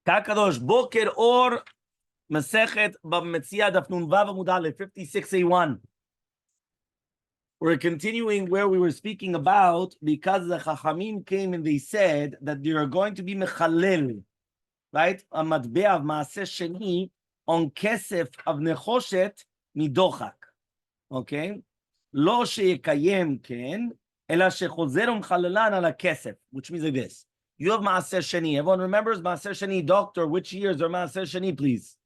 Kakadosh Boker Or Masechet Bava Metzia Daf Vav Amud Aleph 56a1. We're continuing where we were speaking about, because the Chachamim came and they said that they are going to be mechalel, right? A matbea of Maaseh Sheni on kesef of nechoshet midochak. Okay? Lo sheyekayem ken, ela shechozer umchalelan ala kesef, which means like this. You have Maaseh Sheni. Everyone remembers Maaseh Sheni? Doctor, which years are Maaseh Sheni, please?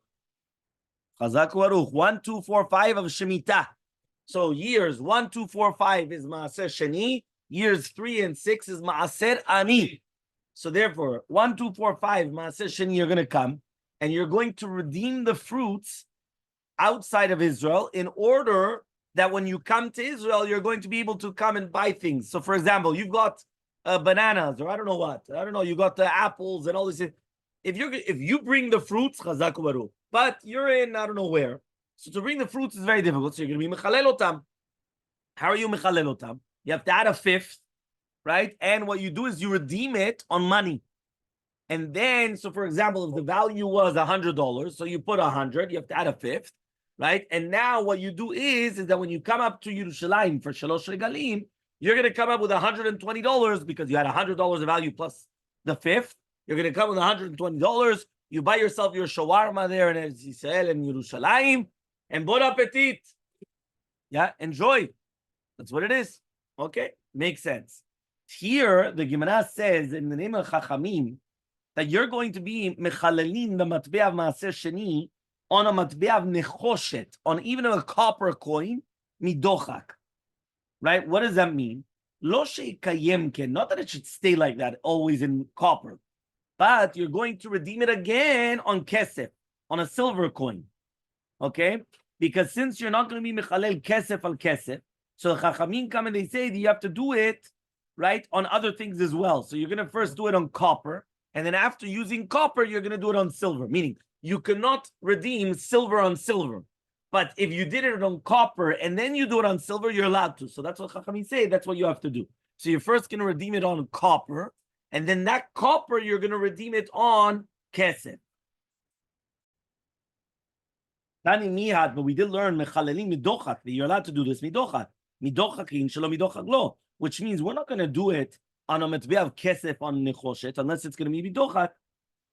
Chazak Baruch. 1, 2, 4, 5 of Shemitah. So years 1, 2, 4, 5 is Maaseh Sheni. Years 3 and 6 is Maaser Ani. So therefore, 1, 2, 4, 5 Maaseh Sheni, you're going to come and you're going to redeem the fruits outside of Israel in order that when you come to Israel, you're going to be able to come and buy things. So for example, you've got bananas, or I don't know what. I don't know. You got the apples and all this. If you bring the fruits, Chazak Baruch, but you're in I don't know where. So to bring the fruits is very difficult. So you're going to be mechalel otam. How are you mechalel otam? You have to add a fifth, right? And what you do is you redeem it on money. And then, so for example, if the value was $100, so you put 100, you have to add a fifth, right? And now what you do is that when you come up to Yerushalayim for Shalosh Regalim, you're going to come up with $120 because you had $100 of value plus the fifth. You're going to come with $120. You buy yourself your shawarma there in Eretz Yisrael and Yerushalayim, and bon appetit. Yeah, enjoy. That's what it is. Okay, makes sense. Here, the Gemara says in the name of Chachamim that you're going to be mechalelin the matbea of Maaseh Sheni on a matbea of nechoshet, on even a copper coin, midochak. Right? What does that mean? Lo sheikayem ken, not that it should stay like that, always in copper, but you're going to redeem it again on kesef, on a silver coin. Okay? Because since you're not going to be mechalel kesef al kesef, so the Chachamim come and they say that you have to do it, right, on other things as well. So you're going to first do it on copper, and then after using copper, you're going to do it on silver. Meaning, you cannot redeem silver on silver. But if you did it on copper and then you do it on silver, you're allowed to. So that's what Chachamim say. That's what you have to do. So you're first going to redeem it on copper, and then that copper you're going to redeem it on kesef. Tani mihad, but we did learn mechalelin midochak that you're allowed to do this midochak. Midochakin shalom midochak lo, which means we're not going to do it on a matbea of kesef on nechoshet unless it's going to be midochak.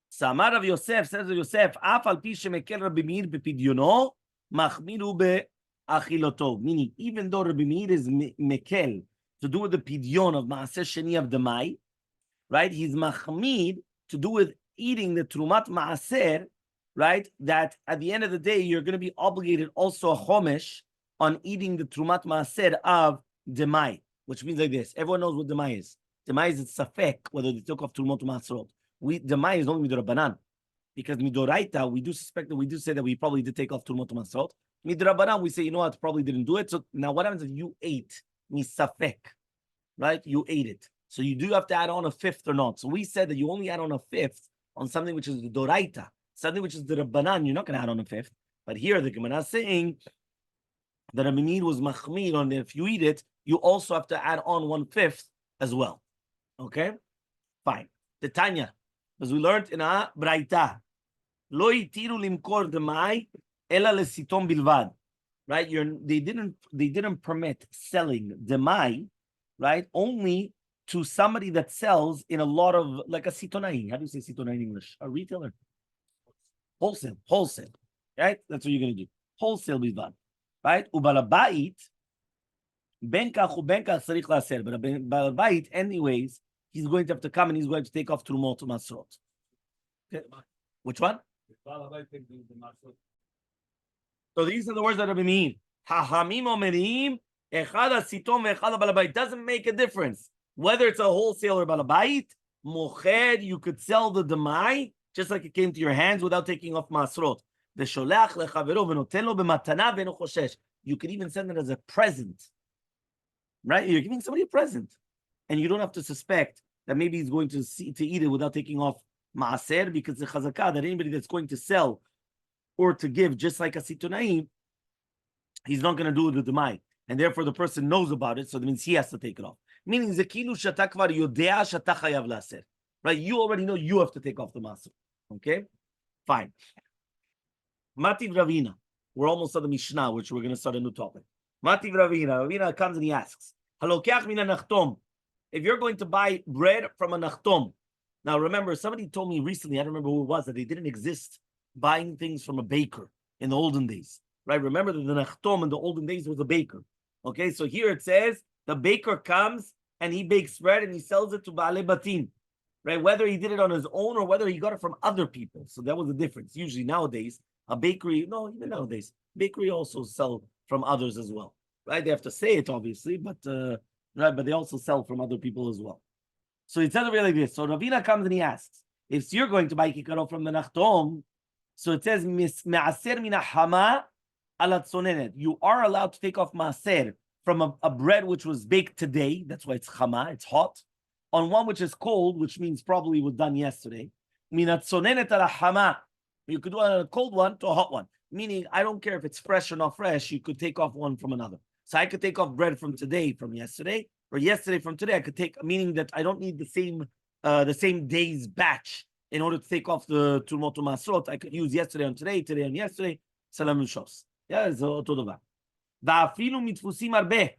Samar of Yosef says of Yosef, af al pi shemekel Rabbi Meir bepidyono. Meaning, even though Rabbi Meir is mekel to do with the pidyon of Maaseh Sheni of the Mai, right? He's machmid to do with eating the trumat maaser, right? That at the end of the day, you're going to be obligated also a chomesh on eating the trumat maaser of the Mai, which means like this. Everyone knows what the Mai is. The Mai is safek, whether they took off trumot maaserot. The Mai is only midorabanan. Because midoraita, we do suspect that we do say that we probably did take off turmot masrot. Midrabanan, we say, you know what, probably didn't do it. So now what happens is you ate misafek, right? You ate it. So you do have to add on a fifth or not. So we said that you only add on a fifth on something which is the doraita, something which is the rabbanan. You're not going to add on a fifth. But here the Gemara is saying that Rabbi Meir was machmir on if you eat it, you also have to add on 1/5 as well. Okay, fine. The Tanya, as we learned in a braita. Lo itiru limkor demai ela lesitom bilvad. Right? They didn't permit selling demai, right? Only to somebody that sells in a lot of, like a sitonai. How do you say sitonai in English? A retailer. Wholesale. Right? That's what you're going to do. Wholesale bilvad. Right? Ubalabait ben kach ubenkach tzarich laser. But balabait, anyways, he's going to have to come and he's going to take off trumot masrot. Okay. Which one? So these are the words that Rabbi mean. Hachamim omerim echad hasitom ve'echad balabait. Doesn't make a difference whether it's a wholesaler balabait, moched. You could sell the demai just like it came to your hands without taking off masrot. Ve'sholach lechavero ve'noten lo b'matana ve'no choshesh. You could even send it as a present. Right? You're giving somebody a present, and you don't have to suspect that maybe he's going to eat it without taking off maaser, because the chazakah that anybody that's going to sell or to give, just like a sitonai, he's not going to do it with the demai, and therefore the person knows about it, so that means he has to take it off. Meaning zekilu shata kvar yodea shata chayav laser. Right? You already know you have to take off the maaser. Okay, fine. Mativ Ravina. We're almost at the Mishnah, which we're going to start a new topic. Mativ Ravina. Ravina comes and he asks, Halokach mina nachtom. If you're going to buy bread from a nachtom. Now remember, somebody told me recently, I don't remember who it was, that they didn't exist buying things from a baker in the olden days. Right? Remember that the nachtom in the olden days was a baker. Okay, so here it says the baker comes and he bakes bread and he sells it to Ba'alei Batim. Right? Whether he did it on his own or whether he got it from other people. So that was the difference. Usually nowadays, a bakery, no, even nowadays, bakery also sell from others as well. Right? They have to say it, obviously, but right, but they also sell from other people as well. So it says over like this. So Ravina comes and he asks, if you're going to buy kikaro from the nachtom, so it says me'aser mina hama ala tzonenet. You are allowed to take off maaser from a bread which was baked today. That's why it's chama, it's hot. On one which is cold, which means probably was done yesterday. Mina tzonenet ala hama. You could do a cold one to a hot one. Meaning, I don't care if it's fresh or not fresh, you could take off one from another. So I could take off bread from today from yesterday, or yesterday from today. I could take, meaning that I don't need the same day's batch in order to take off the Turmot Masrot. I could use yesterday on today, today on yesterday. Salam Shos. Yeah, it's otodova. Va'afilu mitfusim arbeh.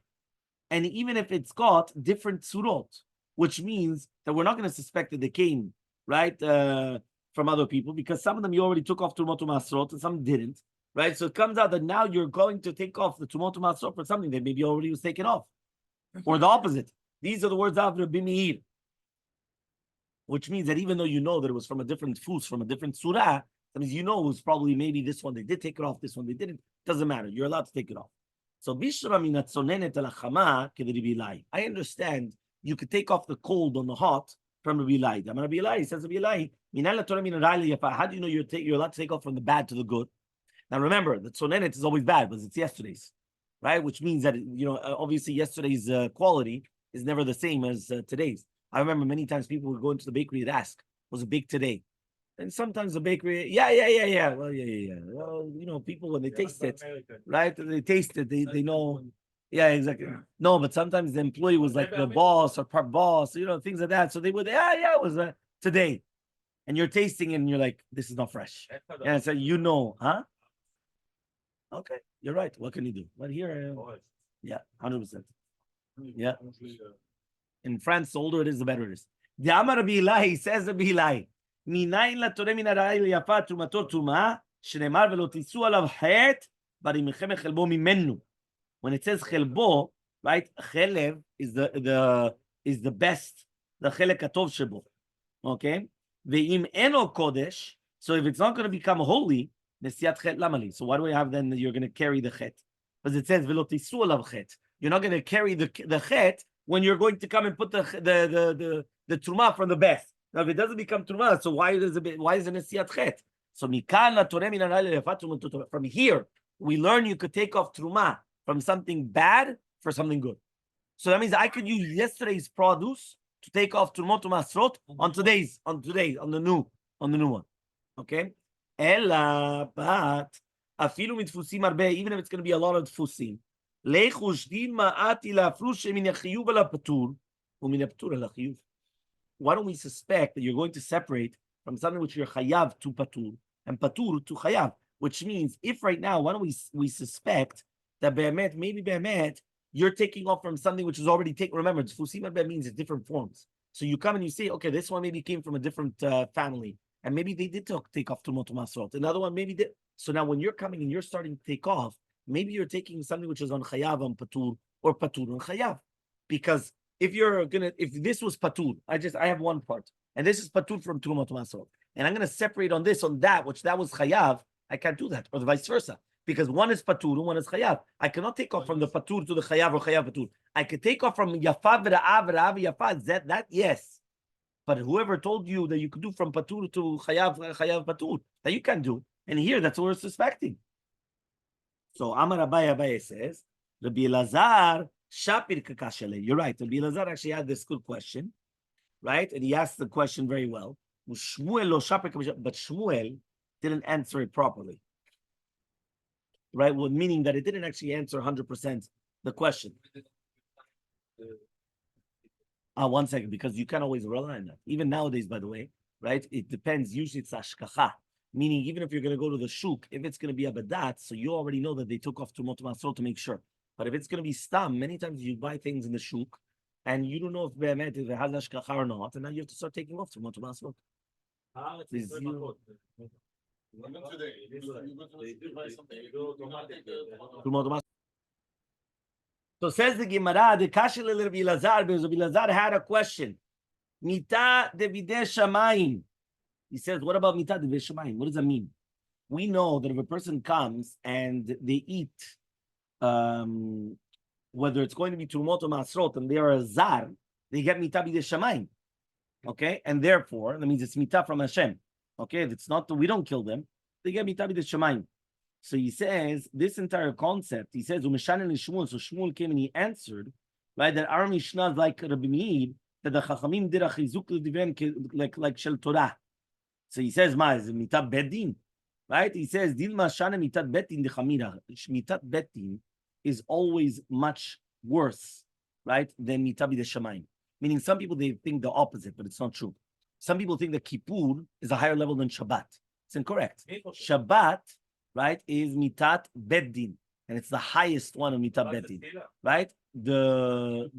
And even if it's got different surot, which means that we're not going to suspect that they came, right, from other people, because some of them you already took off Turmot Masrot and some didn't, right? So it comes out that now you're going to take off the Turmot Masrot for something that maybe already was taken off. Or the opposite. These are the words of Rabbi Meir, which means that even though you know that it was from a different fus, from a different surah, that means you know it was probably maybe this one they did take it off, this one they didn't. Doesn't matter. You're allowed to take it off. So I understand you could take off the cold on the hot from Rabbi Elai. Rabbi Elai says Rabbi Elai, how do you know you're allowed to take off from the bad to the good? Now remember, the tzonenet is always bad, because it's yesterday's, right? Which means that, obviously yesterday's quality is never the same as today's. I remember many times people would go into the bakery and ask, was it baked today? And sometimes the bakery, yeah. Well, yeah. Well, people, when they taste it, right? They taste it, they know. Yeah, exactly. No, but sometimes the employee was like the boss or part boss, things like that. So they would, it was today. And you're tasting it and you're like, this is not fresh. And so huh? Okay, you're right. What can you do? But here, yeah, 100%. Yeah. In France, the older it is, the better it is. The Amar Rabbi Elai says Rabbi Elai, Minayin la toreh min hara'ai liyafa trumato truma, shneimar velo tisu alav het, barimechem chelbo mimenu. When it says chelbo, right? Chelev is the best, the chelek hatov shebo. Okay? Ve'im eno kodesh, so if it's not going to become holy, nesiat chet lamali. So why do we have then that you're going to carry the chet? Because it says velo tisu alav het. You're not going to carry the chet when you're going to come and put the truma from the best. Now, if it doesn't become truma, so why is it nesiat chet? So from here, we learn you could take off truma from something bad for something good. So that means I could use yesterday's produce to take off trumot masrot on the new one. Okay? Ella, but afilu mitfusim arbe, even if it's going to be a lot of tfusim. Why don't we suspect that you're going to separate from something which you're chayav to patur and patur to chayav? Which means, if right now, why don't we suspect that maybe you're taking off from something which is already taken. Remember, tfusim means it's different forms. So you come and you say, okay, this one maybe came from a different family, and maybe they did take off Tumot Masrot. Another one maybe did. So now when you're coming and you're starting to take off, maybe you're taking something which is on chayav on patur or patur on chayav. Because if this was patur, I have one part, and this is patur from Tumot Masrot, and I'm going to separate on that, which that was chayav, I can't do that, or the vice versa. Because one is patur and one is chayav. I cannot take off from the patur to the chayav or chayav patur. I could take off from yafa v'ra'av yafa. That yes. But whoever told you that you could do from patur to chayav patur, that you can do. And here, that's what we're suspecting. So Amar Abaye says, Rabbi Elazar shapir kakashale. You're right. Rabbi Elazar actually had this good question, right? And he asked the question very well. But Shmuel didn't answer it properly. Right? Well, meaning that it didn't actually answer 100% the question. 1 second, because you can't always rely on that. Even nowadays, by the way, right? It depends. Usually it's ashkacha, meaning even if you're going to go to the shuk, if it's going to be a badat, so you already know that they took off Trumot Masrot to make sure. But if it's going to be stam, many times you buy things in the shuk, and you don't know if it has ashkacha or not, and now you have to start taking off Trumot Masrot. So says the Gemara, the Kashil Rabbi Elazar, because Rabbi Elazar had a question. Mita de videh shamayim. He says, what about mita de videh shamayim? What does that mean? We know that if a person comes and they eat, whether it's going to be Trumot or Masrot, and they are a zar, they get mita videh shamayim. Okay? And therefore, that means it's mita from Hashem. Okay? If it's not, we don't kill them, they get mita videh shamayim. So he says, this entire concept, he says, so Shmuel came and he answered, right, that our Mishnah is like Rabbi Meir, that the Chachamim did a chizuk like Shel Torah. So he says, ma, is it mitat bedin? Right? He says, Dilma shana mitat betin de chamira. Mitat betin is always much worse, right, than mitat b'de shamayim. Meaning some people, they think the opposite, but it's not true. Some people think that Kippur is a higher level than Shabbat. It's incorrect. Shabbat, right, is mitat beddin, and it's the highest one of mitat beddin, right? The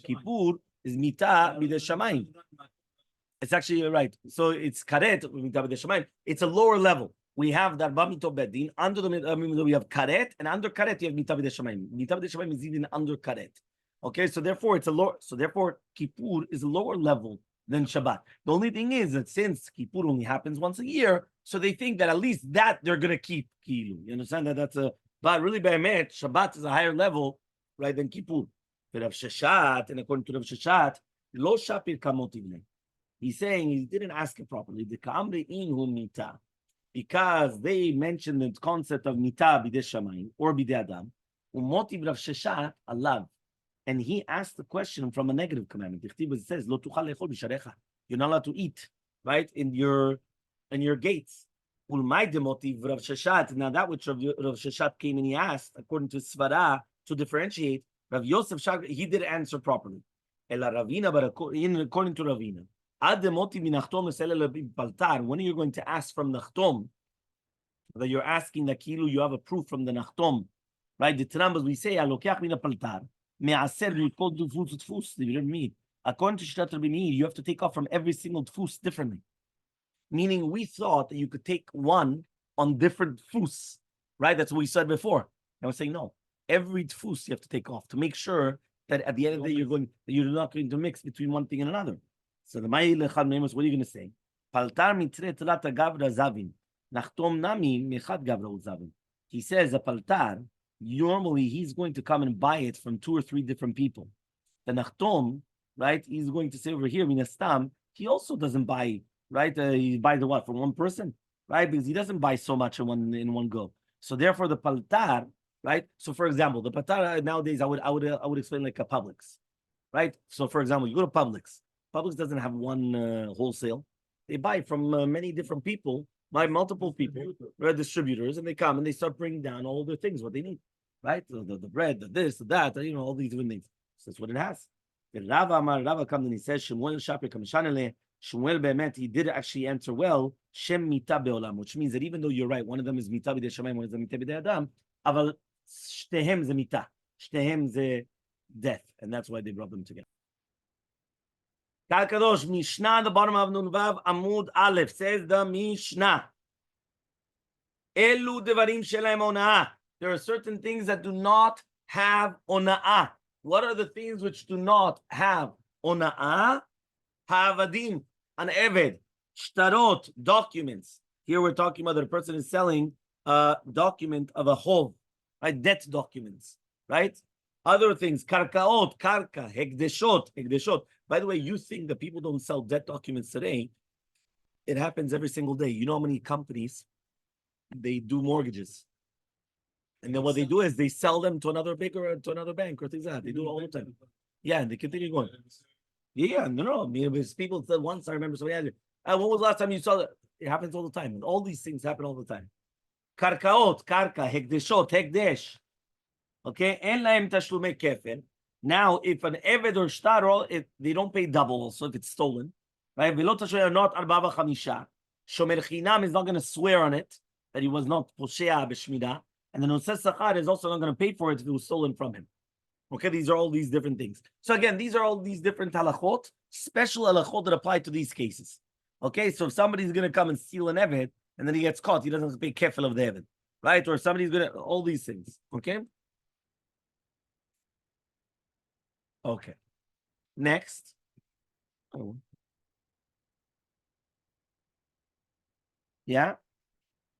Kippur is mitat b'de shamayim. It's actually right. So it's karet mitat b'de shamayim. It's a lower level. We have that b'mito beddin. Under the we have karet, and under karet you have mitat b'de shamayim. Mitat b'de shamayim is even under karet. Okay, so therefore it's a lower. So therefore Kippur is a lower level than Shabbat. The only thing is that since Kippur only happens once a year, so they think that at least that they're going to keep Kilu. You understand that that's a, but really by Emet, Shabbat is a higher level, right, than Kippur. But Rav Sheshat, and according to Rav Sheshat, Lo Shapir Kamot Ivne. He's saying he didn't ask it properly. The Ka'amre Inhu Mita. Because they mentioned the concept of Mita B'dei Shamayim or B'dei Adam. Umotiv Rav Sheshat Allah. And he asked the question from a negative commandment. It says, "Lo tuchal lechol b'sharecha." You're not allowed to eat, right, in your gates. Ulmai demotiv Rav Sheshat. Now that which Rav Sheshat came and he asked, according to Svara, to differentiate, Rav Yosef Shag, he did answer properly. Ela Ravina, but according to Ravina, ad demotiv minachtom esele paltar. When are you going to ask from nachtom? That you're asking the kilu, you have a proof from the nachtom, right? The Trambas we say alokeach mina paltar. According to Shtat Rabbi Meir, you have to take off from every single tfus differently. Meaning, we thought that you could take one on different tfus, right? That's what we said before. And we're saying no. Every tfus you have to take off to make sure that at the end of the day you're not going to mix between one thing and another. So the Ma'il Echad Meimos, what are you going to say? Paltar mitre telata gavra zavin, nachtom nami mechad gavra uzavin. He says a paltar. Normally, he's going to come and buy it from 2 or 3 different people. The Nachtom, right, he's going to say over here, Minastam, he also doesn't buy, right? He buys the what, from one person, right? Because he doesn't buy so much in one go. So therefore, the Paltar, right? So for example, the Paltar nowadays, I would explain like a Publix, right? So for example, you go to Publix. Publix doesn't have one wholesale. They buy from many different people, by multiple people, distributors, and they come and they start bringing down all the things, what they need, right? The bread, the this, the that, all these different things. So that's what it has. Rava comes and he says, Shmuel Shapir Kamshanele, Shmuel Be'emet, he did actually answer well, Shem Mita Be'olam, which means that even though you're right, one of them is Mita B'dei Shamayim, one is Mita B'dei Adam, aval Shtehem ze Mita, Shtehem ze death, and that's why they brought them together. Kal Kadosh, Mishnah, the bottom of Nun Vav, Amud Aleph, says the Mishnah. Elu devarim shelaim ona'ah. There are certain things that do not have ona'ah. What are the things which do not have ona'ah? Ha'avadim, an eved, shtarot, documents. Here we're talking about that a person is selling a document of a hov, right? Debt documents, right? Other things, karkaot, karka, hekdeshot. By the way, you think that people don't sell debt documents today. It happens every single day. You know how many companies, they do mortgages. And then what they do is they sell them to another bank or things like that. They do it all the time. Yeah, and they continue going. Yeah, no. I mean, it's people said once, I remember somebody asked me, when was the last time you saw that? It happens all the time. And all these things happen all the time. Karkaot, karka, hekdeshot, hekdesh. Okay, en lahem tashlumei kefel. Now, if an eved or shtar, they don't pay double also if it's stolen. right? V'lo tashoyer not arba v'chamisha. Shomer chinam is not going to swear on it that he was not poshea b'shmida, and the noses sachar is also not going to pay for it if it was stolen from him. Okay, these are all these different things. So again, these are all these different halachot, special halachot that apply to these cases. Okay, so if somebody's going to come and steal an eved, and then he gets caught, he doesn't have to pay kefil of the eved, right? Or somebody's going to, all these things. Okay? Okay. Next. Oh. Yeah?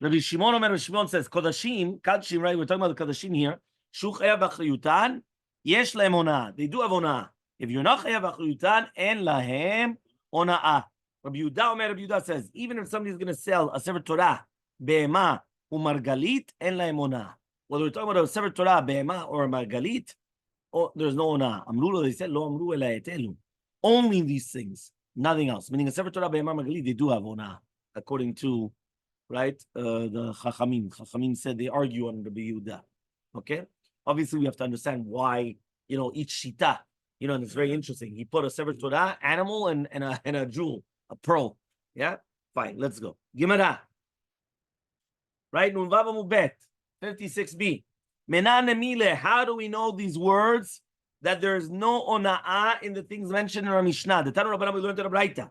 Rabbi Shimon says, Kodashim, Kadshim, right? We're talking about the Kodashim here. Shu chayav b'achriyutan, yesh lahem ona'ah. They do have ona'ah. If you're not chayav b'achriyutan, en lahem ona'ah. Rabbi Yehuda says, even if somebody's going to sell a Sefer Torah, be'ema u'margalit, en lahem ona'ah. Whether we're talking about a Sefer Torah, be'ema or margalit, oh, there's no ona'ah. Amru, they said, lo amru ela etelu. Only these things, nothing else. Meaning a Sefer Torah, be'ema, margalit, they do have ona'ah, according to right? The Chachamim. Chachamim said they argue on Rabbi Yehuda. Okay? Obviously, we have to understand why, each shita, and it's very interesting. He put a Sefer Torah, animal, and a jewel, a pearl. Yeah? Fine, let's go. Gemara. Right? Nun Vav Amud Bet, 56b. Menan Emile, how do we know these words? That there is no ona'ah in the things mentioned in our Mishnah. The Tanu Rabbanan we learned in the Braita.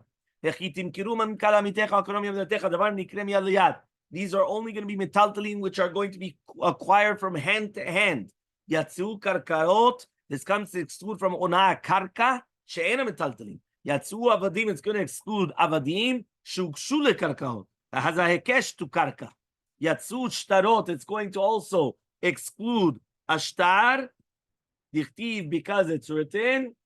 These are only going to be metaltalin, which are going to be acquired from hand to hand. Yatsu karkarot. This comes to exclude from ona karka she'ena metaltalin. Yatsu avadim. It's going to exclude avadim shugshu lekarkaot. Has a hekesh to karka. Yatsu shtarot. It's going to also exclude ashtar. Dichtiv, because it's written.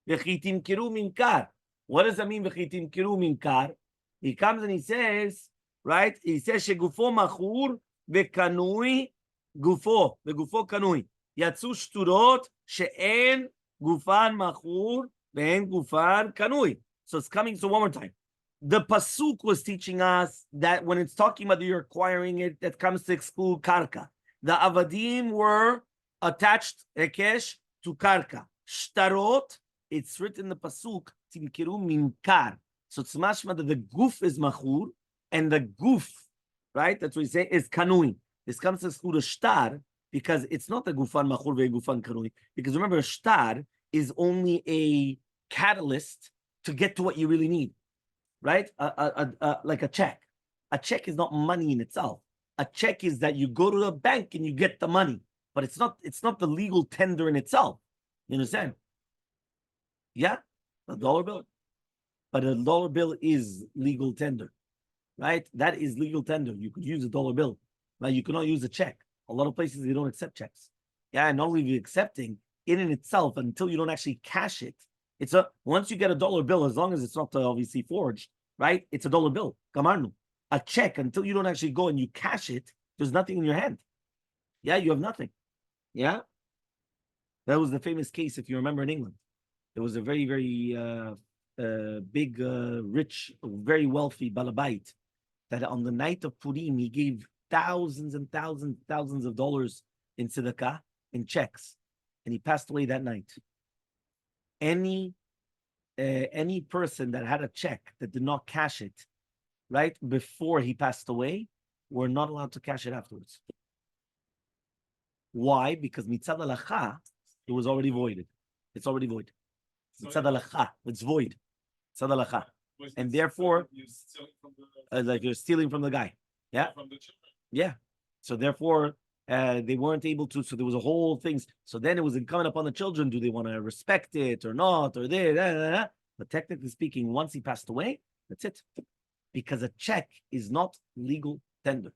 V'chitimkiru minkar. What does that mean? V'chitimkiru minkar. He comes and he says, right? He says shegufo machur v'kanui gufo. V'gufo kanui. Yatsu shturot she'en gufan machur ve'en gufan kanui. So it's coming. So one more time. The pasuk was teaching us that when it's talking about you're acquiring it, that comes to exclude karka. The avadim were attached hekesh to karka. Shtarot. It's written in the pasuk, timkiru minkar. So it's mashma that the guf is machur, and the guf, right? That's what we say is kanui. This comes to exclude a shtar because it's not a gufan machur ve gufan kanui. Because remember, a shtar is only a catalyst to get to what you really need, right? Like a check. A check is not money in itself. A check is that you go to the bank and you get the money, but it's not the legal tender in itself. You understand? Yeah, a dollar bill. But a dollar bill is legal tender, right? That is legal tender. You could use a dollar bill. Now, you cannot use a check. A lot of places, they don't accept checks. Yeah, and not only are accepting, in itself, until you don't actually cash it, once you get a dollar bill, as long as it's not obviously forged, right? It's a dollar bill. Kamarnu. A check, until you don't actually go and you cash it, there's nothing in your hand. Yeah, you have nothing. Yeah? That was the famous case, if you remember, in England. There was a very, very big, rich, very wealthy balabait that on the night of Purim, he gave thousands and thousands of dollars in tzedakah, in checks, and he passed away that night. Any person that had a check that did not cash it, right, before he passed away, were not allowed to cash it afterwards. Why? Because mitzad halacha, it was already voided. It's already void. It's void. And therefore, like you're stealing from the guy. Yeah. Yeah. So therefore, they weren't able to. So there was a whole thing. So then it was incumbent upon the children. Do they want to respect it or not? Or they. But technically speaking, once he passed away, that's it. Because a check is not legal tender.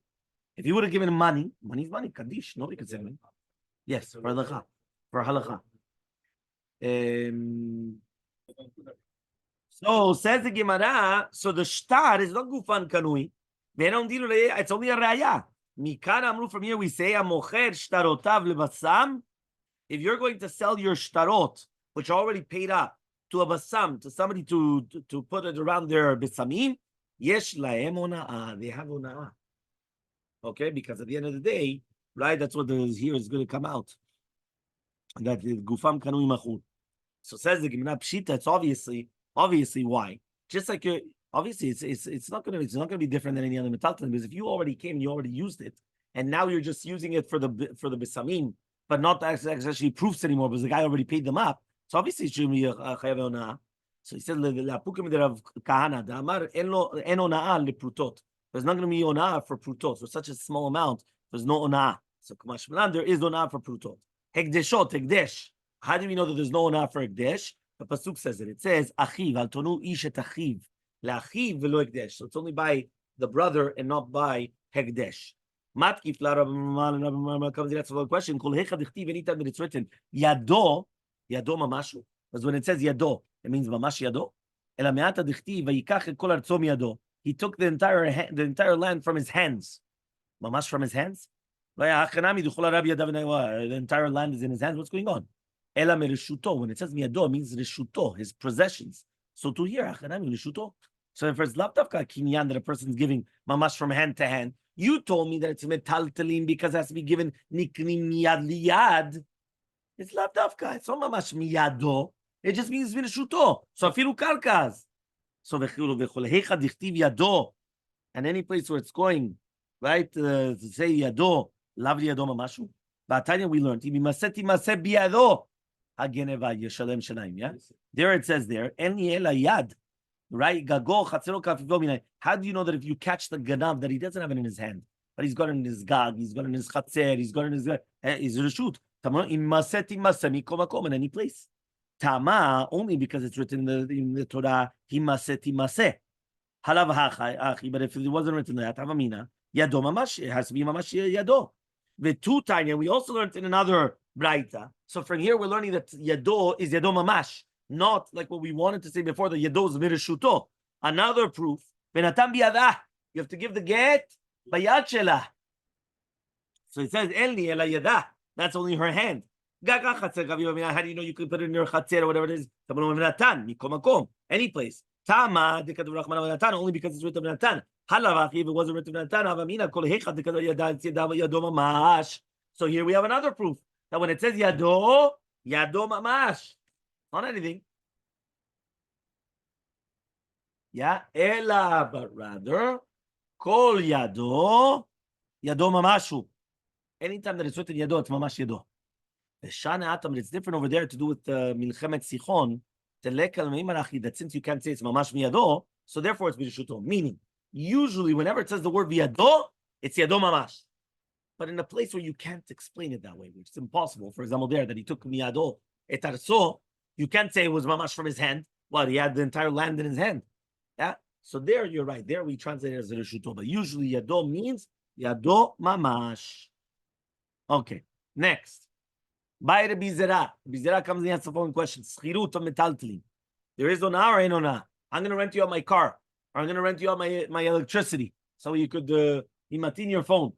If you would have given him money, money's money. Kaddish. Nobody could say money. Yes, for halakha. For halakha. So says the Gemara, so the shtar is not gufan kanui. It's only a raya. Mikan amru, from here we say, amocher shtarotav lebasam. If you're going to sell your shtarot, which are already paid up, to a basam, to somebody to put it around their besamim, yesh lahem ona'ah. They have ona'ah. Okay, because at the end of the day, right, that's what here is going to come out. That gufam kanui machur. So says the Gemara Pshita, it's obviously Obviously, why? Just like obviously it's not gonna be different than any other metaltalin, because if you already came and you already used it, and now you're just using it for the besamim, but not actually proofs anymore because the guy already paid them up. So obviously it should be a chayav onah. So he said le'apukim Rav Kahana da'amar en onah leprutot. There's not going to be onah for prutot for such a small amount. There's no onah. So kamashmalan there is onah for prutot. Hekdeshot hekdesh. How do we know that there's no onah for hekdesh? The pasuk says it. It says achiv al tonu ish et achiv le'achiv velo hekdesh. So it's only by the brother and not by hekdesh. Matkif la Rabbi comes to answer the question. Kol hecha dichtiv, anytime that it's written yado mamashu. Because when it says yado, it means mamash yado. Ela me'ata dichtiv vayikach et kol artzo miyado. He took the entire land from his hands. Mamash from his hands? The entire land is in his hands. What's going on? Ela mereshuto. When it says miyado, it means reshuto, his possessions. So to hear achanami reshuto. So if it's laptavka kinyan that a person is giving mamash from hand to hand, you told me that it's metaltalin because it has to be given niknim miyad liyad. It's laptavka. It's not mamash miyado. It just means reshuto. So afilu karkas. So hecha dichtiv yado, and any place where it's going, right, to say yado, lavli yado mamashu. Ba'atanya we learned, maseti maseh biyado, hageneva yeshalem shanaim. Yeah, there it says there, en ela yad, right? Gago chatzero kafifo minay. How do you know that if you catch the ganav that he doesn't have it in his hand, but he's got it in his gag, he's got it in his chatzer, he's got it in his reshut? In maseti maseh mikomakom in any place. Tama, only because it's written in the Torah, himaseti maseh. Halav hachi, but if it wasn't written there, Tavamina, yado mamash, it has to be mamash yado. The two tanya, we also learned in another braita. So from here, we're learning that yado is yado mamash, not like what we wanted to say before, the yado is mirishuto. Another proof, benatam biyadah, you have to give the get by yad shelah. So it says, elni ela yadah, that's only her hand. How do you know you can put it in your chatzer or whatever it is? Any place. Tama, only because it's written Natan. Halavach, if it wasn't written Natan, so here we have another proof that when it says yado mamash, not anything. Yeah, ela, but rather, kol yado mamashu. Anytime that it's written yado, it's mamash yado. It's different over there to do with Milchemet Sichon. That since you can't say it's mamash miyado, so therefore it's b'rishuto. Meaning, usually whenever it says the word miyado, it's yado mamash. But in a place where you can't explain it that way, which is impossible. For example, there that he took miyado etarso, you can't say it was mamash from his hand. Well, he had the entire land in his hand. Yeah. So there you're right. There we translate it as rishuto. But usually yado means yado mamash. Okay. Next. By Rabbi Zera. Rabbi Zera comes and answers the following question. Schirut of metaltalin. There is onah or ain't onah? I'm going to rent you out my car. Or I'm going to rent you out my electricity. So you could imatin your phone.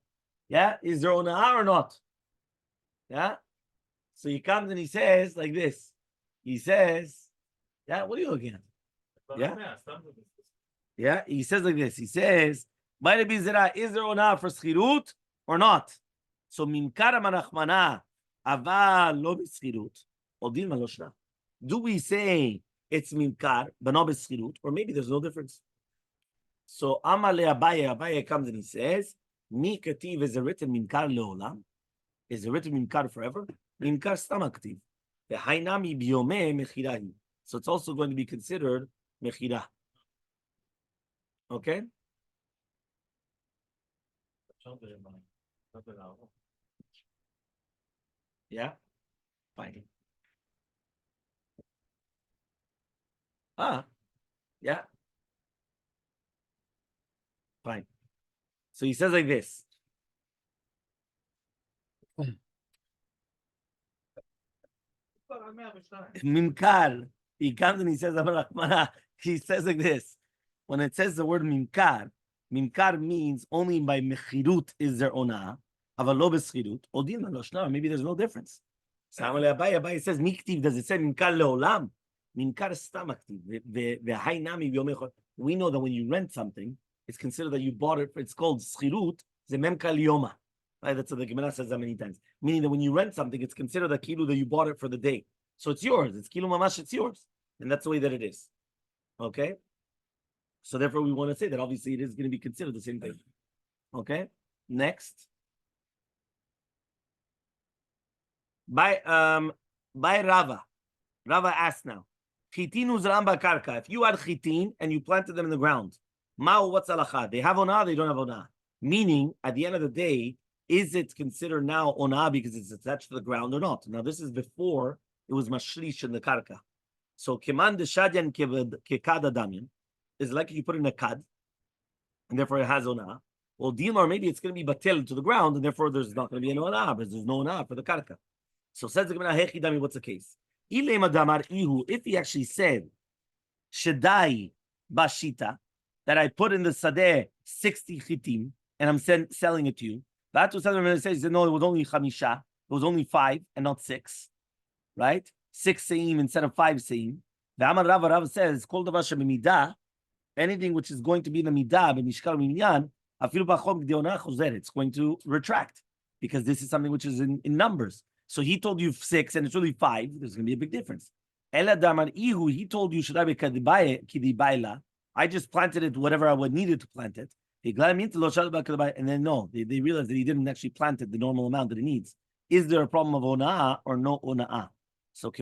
Yeah? Is there onah or not? Yeah? So he comes and he says like this. He says, yeah, what are you looking at? Yeah? Yeah? He says like this. He says, by Rabbi Zera, is there onah for schirut or not? So mimkara manachmana. Aval lo b'schirut, odin lo shna. Do we say it's minkar but not b'schirut, or maybe there's no difference? So Elmaleh Abaye comes and he says, "Mi kativ is it written minkar leolam? Is it written minkar forever? Minkar stam aktiv. Ve'hainami biyome mechirahi. So it's also going to be considered mechira. Okay." Yeah, fine. Yeah, fine. So he says like this. Mimkar. He comes and he says, he says like this. When it says the word mimkar means only by mechirut is there onah. Maybe there's no difference. So Abaye says, Miktiv, does it say Minkar leolam? Minkar stam aktiv. We know that when you rent something, it's considered that you bought it. It's called schirut, zememka liyoma. Right? That's what the Gemara says that many times. Meaning that when you rent something, it's considered a kilu that you bought it for the day. So it's yours. It's kilu mamash, it's yours. And that's the way that it is. Okay? So therefore, we want to say that obviously it is going to be considered the same thing. Okay? Next. By Rava. Rava asks now. Chitin uzram karka. If you had chitin and you planted them in the ground, ma'u what's halacha? They have onah, they don't have onah. Meaning, at the end of the day, is it considered now onah because it's attached to the ground or not? Now, this is before it was mashlish in the karka. So, keman deshadyan kekad adamyan is like you put in a kad, and therefore it has onah. Well, or maybe it's going to be batil to the ground, and therefore there's not going to be an onah, because there's no onah for the karka. So says the Gemara, Hechidami, what's the case? If he actually said, Shadai Bashita, that I put in the Sadeh 60 chitim, and I'm selling it to you. That was something that says, no, it was only Chamisha, it was only 5 and not 6, right? 6 seim instead of 5 seim. The Amar Rav says, Kol davar shebimidah, anything which is going to be in the midah, b'mishkal minyan, afilu b'chom g'deonah chozer, it's going to retract, because this is something which is in numbers. So he told you 6 and it's really 5. There's going to be a big difference. He told you, I just planted it whatever I would needed to plant it. And then no, they realized that he didn't actually plant it the normal amount that it needs. Is there a problem of ona'ah or no ona'ah? So is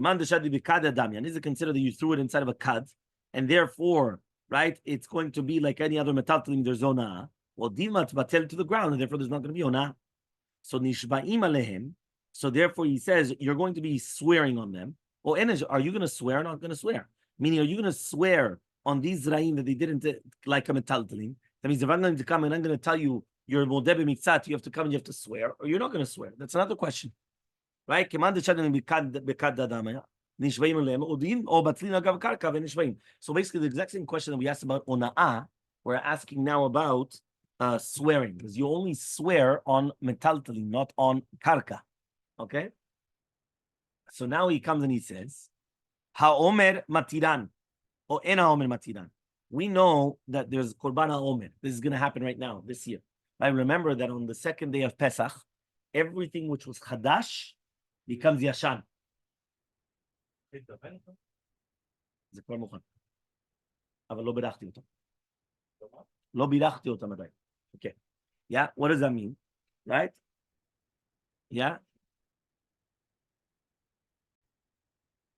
it considered that you threw it inside of a kad, and therefore, right, it's going to be like any other metaltalim, there's ona'ah. Well, dimat batel to the ground, and therefore there's not going to be ona'ah. So nishba'im alehem. So therefore, he says you're going to be swearing on them. Or are you going to swear or not going to swear? Meaning, are you going to swear on these zraim that they didn't like a metaltalim? That means if I'm going to come and I'm going to tell you you're modebe mitzat, you have to come and you have to swear, or you're not going to swear. That's another question, right? So basically, the exact same question that we asked about ona'ah, we're asking now about swearing, because you only swear on metaltalim, not on karka. Okay, so now he comes and he says, "Haomer matiran, or en haomer matiran." We know that there's korban haomer. This is going to happen right now this year. I remember that on the second day of Pesach, everything which was chadash becomes yashan. זה כבר מוכן. אבל לא בירכתי אותו. לא בירכתי אותם עדיין. Okay. Yeah, what does that mean? Right? Yeah.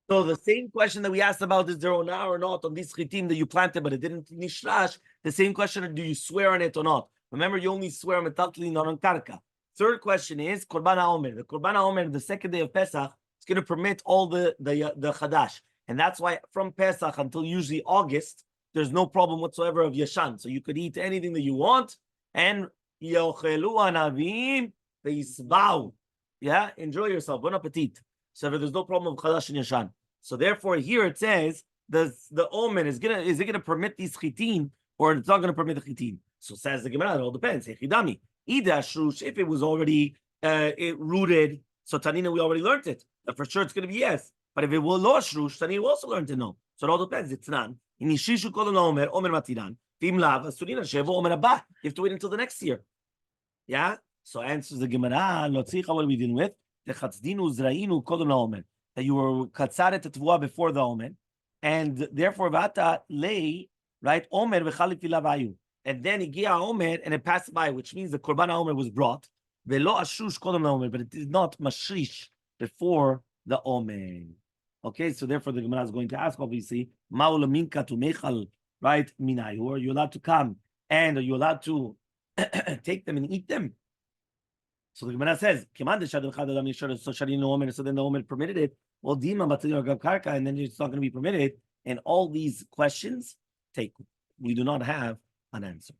So the same question that we asked about, is there onah or not on this chitim that you planted, but it didn't nishrash, the same question, do you swear on it or not? Remember, you only swear on metaltalin, not on karka. Third question is korban haomer. The korban haomer, the second day of Pesach, is going to permit all the chadash. And that's why from Pesach until usually August, there's no problem whatsoever of yashan. So you could eat anything that you want, and yochelu anavim ve'isbau. Yeah, enjoy yourself. Bon appetit. So there's no problem of chadash and yashan. So therefore, here it says the omen is it gonna permit these chitin, or it's not gonna permit the chitin? So says the Gemara, it all depends. Hechidami, ida shrush, if it was already rooted, so Tanina, we already learned it. That for sure it's gonna be yes. But if it will lo shrush, Tanina also learned to no. So it all depends. It's nan. Inishishu kol omer matiran. Vim lav asurina shevo omer abba. You have to wait until the next year. Yeah. So answers the Gemara. Lotzicha, what are we dealing with? That you were katzaret tetvua before the omen, and therefore vata lay right omer v'chalifilav. And then igia omer and it passed by, which means the korban omer was brought velo ashrush kodem omer, but it did not mashrish before the omen. Okay, so therefore the Gemara is going to ask, obviously, ma'ula minka to mechal, right? Minayu, are you allowed to come and are you allowed to take them and eat them? So the Gemara says, so then the Omer permitted it. Well, and then it's not going to be permitted. And all these questions we do not have an answer.